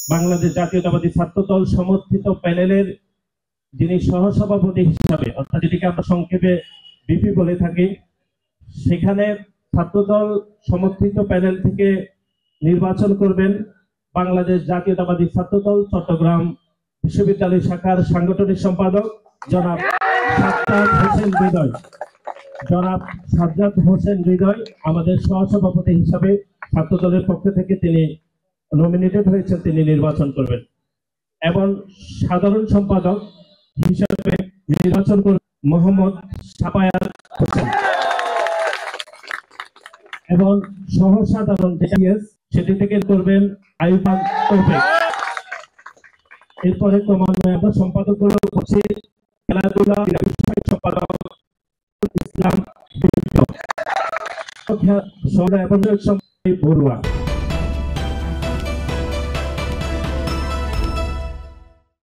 বাংলাদেশ জাতীয়তাবাদী ছাত্রদল সমর্থিত প্যানেলের যিনি সহসভাপতি হিসাবে, অর্থাৎ যেটিকে আমরা সংক্ষেপে বিপি বলে থাকি, সেখানে ছাত্রদল সমর্থিত প্যানেল থেকে নির্বাচন করবেন বাংলাদেশ জাতীয়তাবাদী ছাত্রদল চট্টগ্রাম বিশ্ববিদ্যালয় শাখার সাংগঠনিক সম্পাদক জনাব সাজ্জাদ হোসেন হৃদয়। জনাব সাজ্জাদ হোসেন হৃদয় আমাদের সহসভাপতি হিসাবে ছাত্রদলের পক্ষ থেকে তিনি নমিনেটেড হয়েছেন, তিনি নির্বাচন করবেন। এবং সাধারণ সম্পাদক হিসাবে নির্বাচন করবেন মোহাম্মদ সাফায়াত হোসেন। এবং সহ সাধারণ সেটি থেকে করবেন আইয়ুব তৌফিক। এরপরে ক্রমান্বয়ে আমরা সম্পাদক গুলো করছি খেলাধুলা সম্পাদক ইসলাম বড়ুয়া।